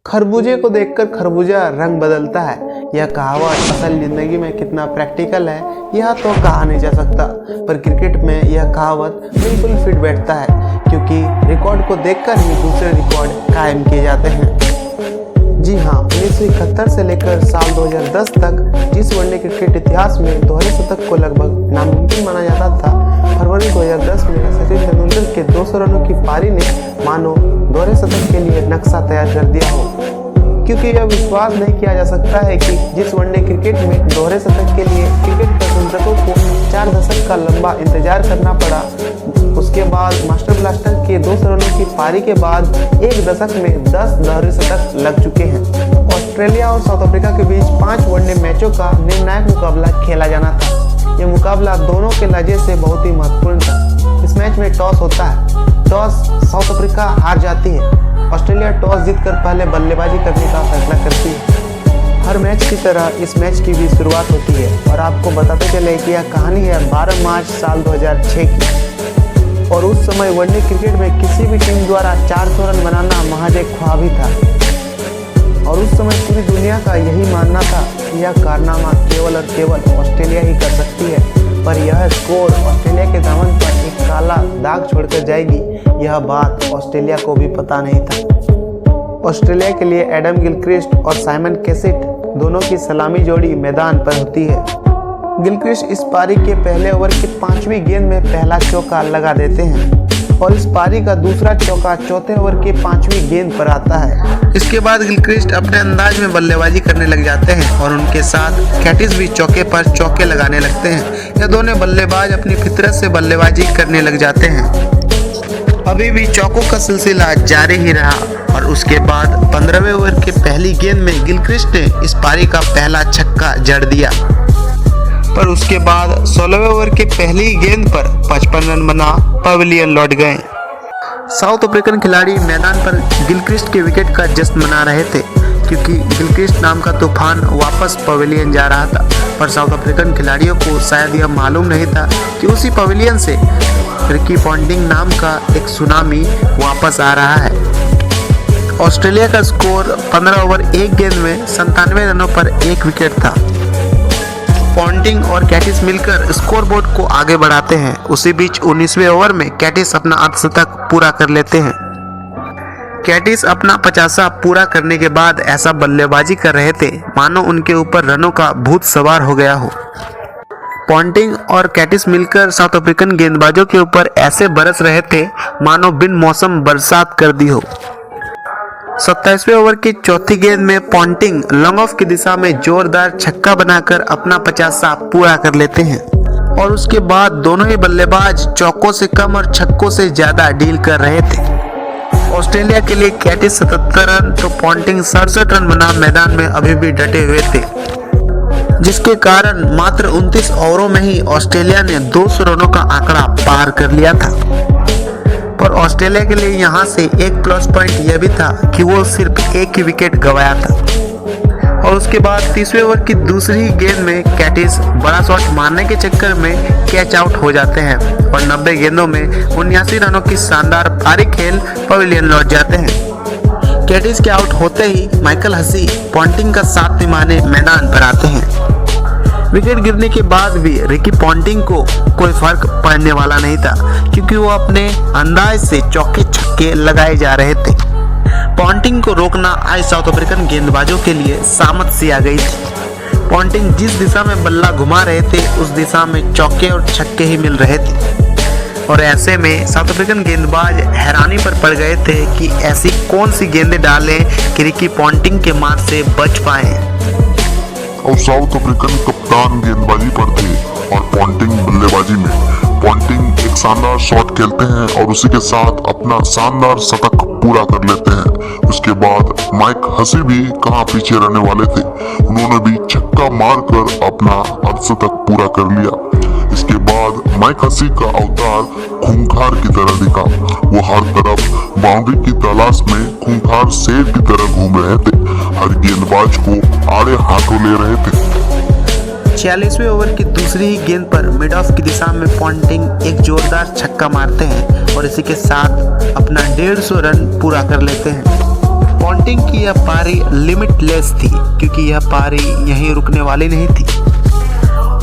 खरबूजे को देखकर खरबूजा रंग बदलता है। यह कहावत असल जिंदगी में कितना प्रैक्टिकल है यह तो कहा नहीं जा सकता, पर क्रिकेट में यह कहावत बिल्कुल फिट बैठता है, क्योंकि रिकॉर्ड को देखकर ही दूसरे रिकॉर्ड कायम किए जाते हैं। जी हाँ, 1971 से लेकर साल 2010 तक जिस वनडे क्रिकेट इतिहास में दोहरे शतक को लगभग नामुमकिन माना जाता था, फरवरी 2010 में सचिन तेंदुलकर के 200 रनों की पारी ने मानो दोहरे शतक के लिए नक्शा तैयार कर दिया हो, क्योंकि यह विश्वास नहीं किया जा सकता है कि जिस वनडे क्रिकेट में दोहरे शतक के लिए क्रिकेट प्रशंसकों को 4 दशक का लंबा इंतजार करना पड़ा, उसके बाद मास्टर ब्लास्टर के 200 रनों की पारी के बाद एक दशक में 10 दोहरे शतक लग चुके हैं। ऑस्ट्रेलिया और साउथ अफ्रीका के बीच 5 वनडे मैचों का निर्णायक मुकाबला खेला जाना था। यह मुकाबला दोनों के लहजे से बहुत ही महत्वपूर्ण था। इस मैच में टॉस होता है। टॉस साउथ अफ्रीका हार जाती है। ऑस्ट्रेलिया टॉस जीतकर पहले बल्लेबाजी करने का फैसला करती है। हर मैच की तरह इस मैच की भी शुरुआत होती है और आपको बताते चले कि यह कहानी है 12 मार्च साल 2006 की, और उस समय वनडे क्रिकेट में किसी भी टीम द्वारा 400 रन बनाना महज एक ख्वाब ही था, और उस समय पूरी दुनिया का यही मानना था कि यह कारनामा केवल और केवल ऑस्ट्रेलिया ही कर सकती है। पर यह स्कोर ऑस्ट्रेलिया के दामन पर एक काला दाग छोड़कर जाएगी, यह बात ऑस्ट्रेलिया को भी पता नहीं था। ऑस्ट्रेलिया के लिए एडम गिलक्रिस्ट और साइमन कैसिट दोनों की सलामी जोड़ी मैदान पर होती है। गिलक्रिस्ट इस पारी के पहले ओवर की 5वीं गेंद में पहला चौका लगा देते हैं और इस पारी का दूसरा चौका चौथे ओवर की 5वीं गेंद पर आता है। इसके बाद गिलक्रिस्ट अपने अंदाज में बल्लेबाजी करने लग जाते हैं और उनके साथ कैटिस भी चौके पर चौके लगाने लगते हैं। यह दोनों बल्लेबाज अपनी फितरत से बल्लेबाजी करने लग जाते हैं। अभी भी चौकों का सिलसिला जारी ही रहा और उसके बाद 15वें ओवर के पहली गेंद में गिलक्रिस्ट ने इस पारी का पहला छक्का जड़ दिया, पर उसके बाद 16वें ओवर के पहली गेंद पर 55 रन बना पवेलियन लौट गए। साउथ अफ्रीकन खिलाड़ी मैदान पर गिलक्रिस्ट के विकेट का जश्न मना रहे थे, क्योंकि गिलक्रिस्ट नाम का तूफान वापस पवेलियन जा रहा था। पर साउथ अफ्रीकन खिलाड़ियों को शायद यह मालूम नहीं था कि उसी पवेलियन से रिकी पॉन्टिंग नाम का एक सुनामी वापस आ रहा है। ऑस्ट्रेलिया का स्कोर 15 ओवर 1 गेंद में 97 रनों पर 1 विकेट था। पॉन्टिंग और कैटिस मिलकर स्कोरबोर्ड को आगे बढ़ाते हैं। उसी बीच 19वें ओवर में कैटिस अपना अर्धशतक पूरा कर लेते हैं। कैटिस अपना 50वां पूरा करने के बाद ऐसा बल्लेबाजी कर रहे थे मानो उनके ऊपर रनों का भूत सवार हो गया हो। पॉन्टिंग और कैटिस मिलकर साउथ अफ्रीकन गेंदबाजों के ऊपर ऐसे बरस रहे थे मानो बिन मौसम बरसात कर दी हो। 27वें ओवर की चौथी गेंद में पॉन्टिंग लॉन्ग ऑफ की दिशा में जोरदार छक्का बनाकर अपना 50वां पूरा कर लेते हैं, और उसके बाद दोनों ही बल्लेबाज चौकों से कम और छक्कों से ज्यादा डील कर रहे थे। ऑस्ट्रेलिया के लिए कैटिस 77 रन तो पॉन्टिंग 67 रन बना मैदान में अभी भी डटे हुए थे, जिसके कारण मात्र 29 ओवरों में ही ऑस्ट्रेलिया ने 200 रनों का आंकड़ा पार कर लिया था। पर ऑस्ट्रेलिया के लिए यहाँ से एक प्लस पॉइंट यह भी था कि वो सिर्फ एक ही विकेट गंवाया था। और उसके बाद 30वें ओवर की दूसरी गेंद में कैटिस बड़ा शॉट मारने के चक्कर में कैच आउट हो जाते हैं और 90 गेंदों में 79 रनों की शानदार भारी खेल पवेलियन लौट जाते हैं। कैटिस के आउट होते ही माइकल हसी पॉन्टिंग का साथ निभाने मैदान पर आते हैं। विकेट गिरने के बाद भी रिकी पॉन्टिंग को कोई फर्क पड़ने वाला नहीं था, क्योंकि वो अपने अंदाज से चौके छक्के लगाए जा रहे थे। पॉन्टिंग को रोकना आज साउथ अफ्रीकन गेंदबाजों के लिए सामत सी आ गई थी। पॉन्टिंग जिस दिशा में बल्ला घुमा रहे थे उस दिशा में चौके और छक्के ही मिल रहे थे, और ऐसे में साउथ अफ्रीकन गेंदबाज हैरानी पर पड़ गए थे कि ऐसी कौन सी गेंदें डालें कि रिकी पॉन्टिंग के मार से बच पाए। और साउथ अफ्रीकन कप्तान गेंदबाजी पर थे और पॉन्टिंग बल्लेबाजी में। पॉन्टिंग एक शानदार शॉट खेलते हैं और उसी के साथ अपना शानदार शतक पूरा कर लेते हैं। उसके बाद माइक हसी भी कहां पीछे रहने वाले थे, उन्होंने भी छक्का मारकर अपना अर्धशतक पूरा कर लिया। इसके बाद माइक हसी का अवतार खूंखार की तरह दिखा। वो हर तरफ बाउंड्री की तलाश में खूंखार शेर की तरह घूम रहे थे, हर गेंदबाज को आड़े हाथों ले रहे थे। 46वें ओवर की दूसरी ही गेंद पर मिड ऑफ की दिशा में पॉन्टिंग एक जोरदार छक्का मारते हैं और इसी के साथ अपना 150 रन पूरा कर लेते हैं। पॉन्टिंग की यह पारी लिमिटलेस थी क्योंकि यह पारी यहीं रुकने वाली नहीं थी।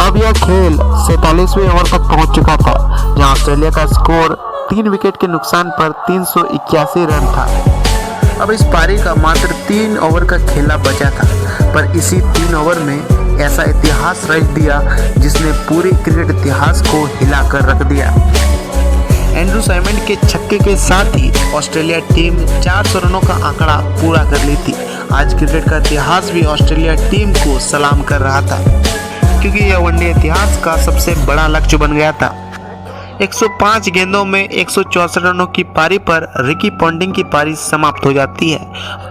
अब यह खेल 47वें ओवर तक पहुंच चुका था, जहां ऑस्ट्रेलिया का स्कोर 3 विकेट के नुकसान पर 381 रन था। अब इस पारी का मात्र 3 ओवर का खेला बचा था, पर इसी 3 ओवर में ऐसा इतिहास रच दिया जिसने पूरे क्रिकेट इतिहास को हिलाकर रख दिया। एंड्रू साइमंड के छक्के के साथ ही ऑस्ट्रेलिया टीम 400 रनों का आंकड़ा पूरा कर ली थी। आज क्रिकेट का इतिहास भी ऑस्ट्रेलिया टीम को सलाम कर रहा था, क्योंकि यह वनडे इतिहास का सबसे बड़ा लक्ष्य बन गया था। 105 गेंदों में 164 रनों की पारी पर रिकी पॉन्टिंग की पारी समाप्त हो जाती है।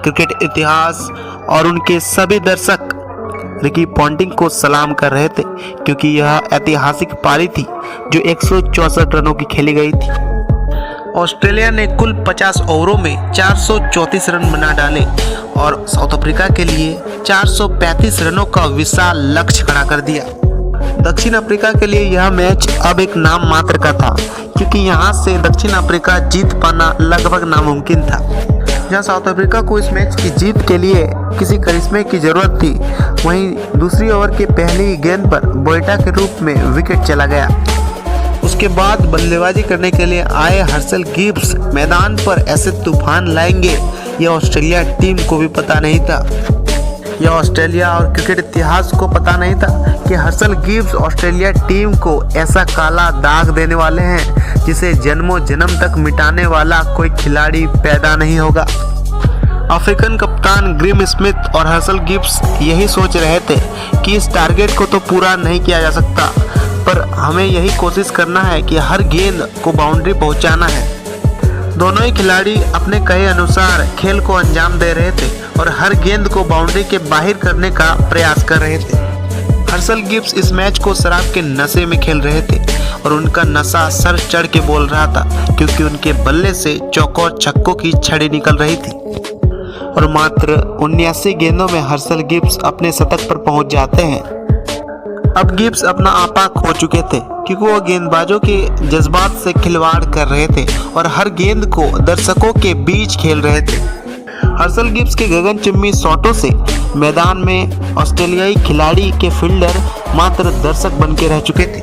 क्रिकेट इतिहास और उनके सभी दर्शक रिकी पॉन्टिंग को सलाम कर रहे थे, क्योंकि यह ऐतिहासिक पारी थी जो 164 रनों की खेली गई थी। ऑस्ट्रेलिया ने कुल 50 ओवरों में 434 रन बना डाले और साउथ अफ्रीका के लिए 435 रनों का विशाल लक्ष्य खड़ा कर दिया। दक्षिण अफ्रीका के लिए यह मैच अब एक नाम मात्र का था, क्योंकि यहां से दक्षिण अफ्रीका जीत पाना लगभग नामुमकिन था। जहां साउथ अफ्रीका को इस मैच की जीत के लिए किसी करिश्मे की जरूरत थी, वहीं दूसरी ओवर के पहली गेंद पर बोइटा के रूप में विकेट चला गया। उसके बाद बल्लेबाजी करने के लिए आए हर्सल गिब्स मैदान पर ऐसे तूफान लाएंगे, यह ऑस्ट्रेलिया टीम को भी पता नहीं था। यह ऑस्ट्रेलिया और क्रिकेट इतिहास को पता नहीं था कि हर्सल गिब्स ऑस्ट्रेलिया टीम को ऐसा काला दाग देने वाले हैं जिसे जन्मों जन्म तक मिटाने वाला कोई खिलाड़ी पैदा नहीं होगा। अफ्रीकन कप्तान ग्रेम स्मिथ और हर्सल गिब्स यही सोच रहे थे कि इस टारगेट को तो पूरा नहीं किया जा सकता, पर हमें यही कोशिश करना है कि हर गेंद को बाउंड्री पहुंचाना है। दोनों ही खिलाड़ी अपने कहे अनुसार खेल को अंजाम दे रहे थे और हर गेंद को बाउंड्री के बाहर करने का प्रयास कर रहे थे। हर्सल गिब्स इस मैच को शराब के नशे में खेल रहे थे और उनका नशा सर चढ़ के बोल रहा था, क्योंकि उनके बल्ले से चौकों छक्कों की छड़ी निकल रही थी और मात्र 79 गेंदों में हर्सल गिब्स अपने शतक पर पहुंच जाते हैं। अब गिब्स अपना आपा खो चुके थे, क्योंकि वो गेंदबाजों के जज्बात से खिलवाड़ कर रहे थे और हर गेंद को दर्शकों के बीच खेल रहे थे। हर्सल गिब्स के गगनचुंबी शॉटों से मैदान में ऑस्ट्रेलियाई खिलाड़ी के फील्डर मात्र दर्शक बन के रह चुके थे।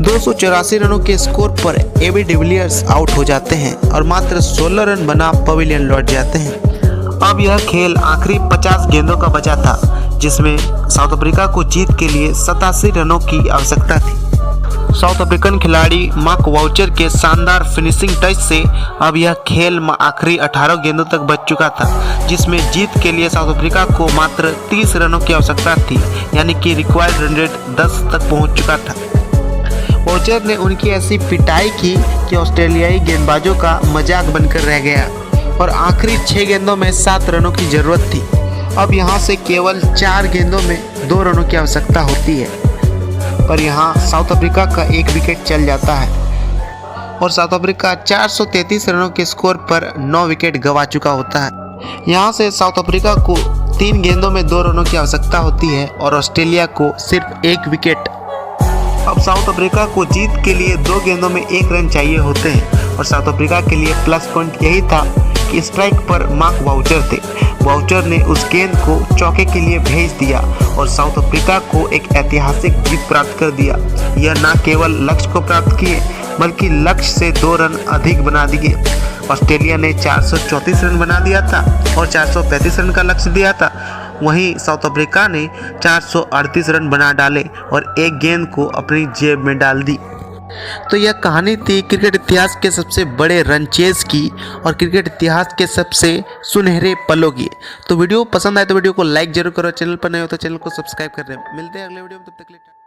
284 रनों के स्कोर पर एबी डिविलियर्स आउट हो जाते हैं और मात्र 16 रन बना पवेलियन लौट जाते हैं। अब यह खेल आखिरी 50 गेंदों का बचा था, जिसमें साउथ अफ्रीका को जीत के लिए 87 रनों की आवश्यकता थी। साउथ अफ्रीकन खिलाड़ी मार्क वाउचर के शानदार फिनिशिंग टच से अब यह खेल आखिरी 18 गेंदों तक बच चुका था, जिसमें जीत के लिए साउथ अफ्रीका को मात्र 30 रनों की आवश्यकता थी, यानी कि रिक्वायर्ड रन रेट 10 तक पहुंच चुका था। वाउचर ने उनकी ऐसी पिटाई की कि ऑस्ट्रेलियाई गेंदबाजों का मजाक बनकर रह गया और आखिरी 6 गेंदों में 7 रनों की जरूरत थी। अब यहाँ से केवल 4 गेंदों में 2 रनों की आवश्यकता होती है, पर यहाँ साउथ अफ्रीका का 1 विकेट चल जाता है और साउथ अफ्रीका 433 रनों के स्कोर पर 9 विकेट गंवा चुका होता है। यहाँ से साउथ अफ्रीका को 3 गेंदों में 2 रनों की आवश्यकता होती है और ऑस्ट्रेलिया को सिर्फ 1 विकेट। अब साउथ अफ्रीका को जीत के लिए 2 गेंदों में 1 रन चाहिए होते हैं और साउथ अफ्रीका के लिए प्लस पॉइंट यही था कि स्ट्राइक पर मार्क वाउचर थे। वाउचर ने उस गेंद को चौके के लिए भेज दिया और साउथ अफ्रीका को एक ऐतिहासिक जीत प्राप्त कर दिया। यह न केवल लक्ष्य को प्राप्त किए, बल्कि लक्ष्य से 2 रन अधिक बना दिए। ऑस्ट्रेलिया ने 434 रन बना दिया था और 435 रन का लक्ष्य दिया था, वहीं साउथ अफ्रीका ने 438 रन बना डाले और 1 गेंद को अपनी जेब में डाल दी। तो यह कहानी थी क्रिकेट इतिहास के सबसे बड़े रन चेज की और क्रिकेट इतिहास के सबसे सुनहरे पलों की। तो वीडियो पसंद आए तो वीडियो को लाइक जरूर करो, चैनल पर नए हो तो चैनल को सब्सक्राइब कर रहे हैं। मिलते हैं अगले वीडियो में, तब तक के लिए।